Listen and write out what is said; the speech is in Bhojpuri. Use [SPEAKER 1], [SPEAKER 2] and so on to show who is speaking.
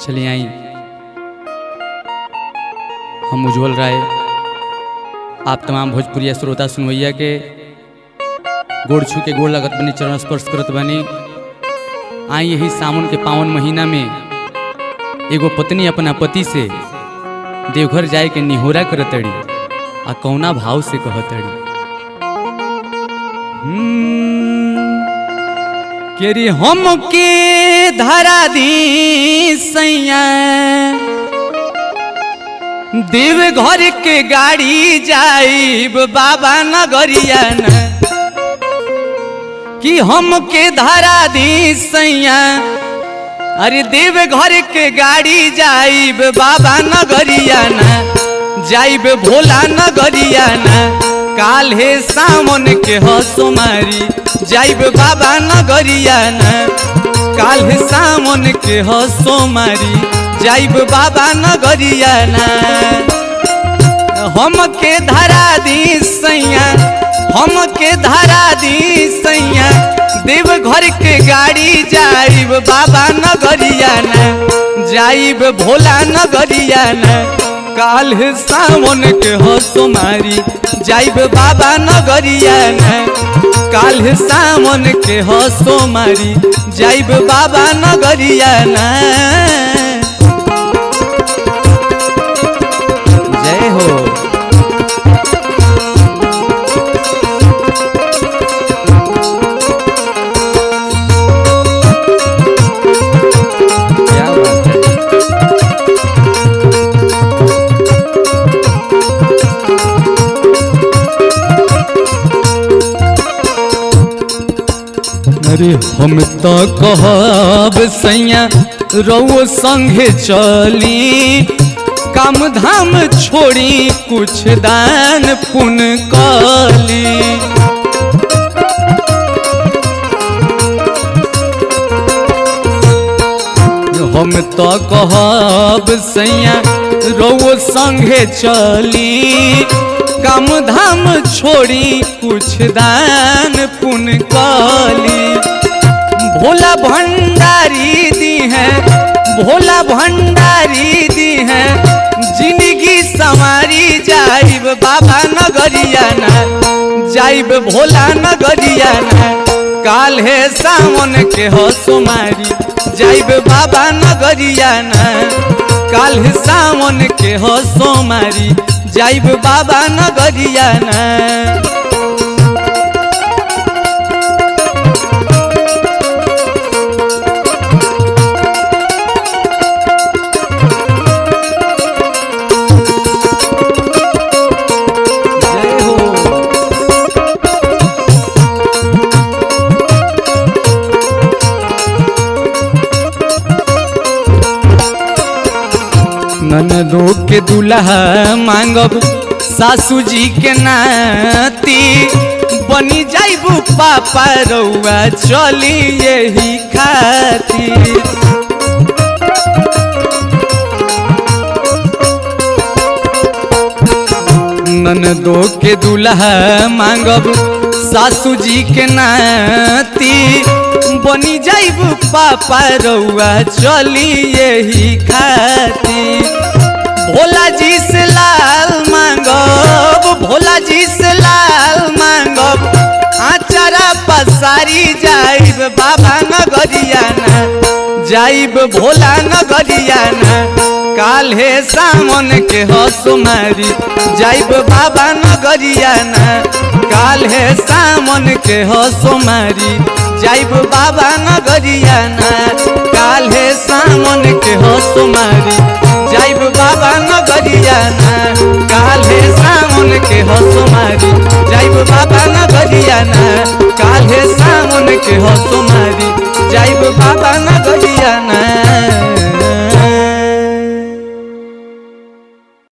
[SPEAKER 1] चलिए आई हम उज्जवल राय आप तमाम भोजपुरिया श्रोता सुनवैया के गोड़ छू के गोड़ लगत बनी, चरण स्पर्श करत बनी। आई यही सावन के पावन महीना में एगो पत्नी अपना पति से देवघर जाए के निहोरा करतड़ी आ कौना भाव से कहतड़ी केरी हम के धरा दी सैया देव घर के गाड़ी जाइब बाबा नगरिया न कि हम के धरा दी सैया अरे देव घर के गाड़ी जाइब बाबा नगरिया न जाइब भोला नगरिया न काल है सावन के हसुमारी जाइब बाबा नगरिया न काल है सावन के हसुमारी जाइब बाबा नगरिया न हम के धरा दी सैया हम के धरा दी सैया देव घर के गाड़ी जाइब बाबा नगरिया न जाइब भोला नगरिया न काल है सावन के हसुमारी जाइब बाबा नगरिया न काल है सावन के हसुमारी जाइब बाबा नगरिया न जय हो। अरे हम तो कहब सैया रउआ संगे चली काम धाम छोड़ी कुछ दान पुण्य कली हम तो कहब सैया रउआ संगे चली काम धाम छोड़ी कुछ दान पुण्य कली भोला भंडारी दी है भोला भंडारी दी है जिंदगी संवारी जाइब बाबा नगरिया न जाइब भोला नगरिया न काल है सावन के हसुमारी जाइब बाबा नगरिया न काल है सावन के हसुमारी जाइब बाबा नगरिया न ननदो के दुल्हा मांगब सासू जी के नाती बनी जाइब पापा रउआ चली यही खातिर ननदो के दुल्हा मांगब सासू जी के नाती बनी जाइब पापा रउआ चली यही खातिर भोला जी से लाल मांगब भोला जी से लाल मांगब आचारा पसारी जाइब बाबा नगरिया न जाइब भोला नगरिया न काल है सावन के हसुमारी जाइब बाबा नगरिया न काल है सावन के हसुमारी जाइब बाबा नगरिया न काल है सावन के हसुमारी जाइब बाबा नगरिया न काल है सावन के हसुमारी जाइब बाबा नगरिया न काल है सावन के हसुमारी जाइब बाबा नगरिया न।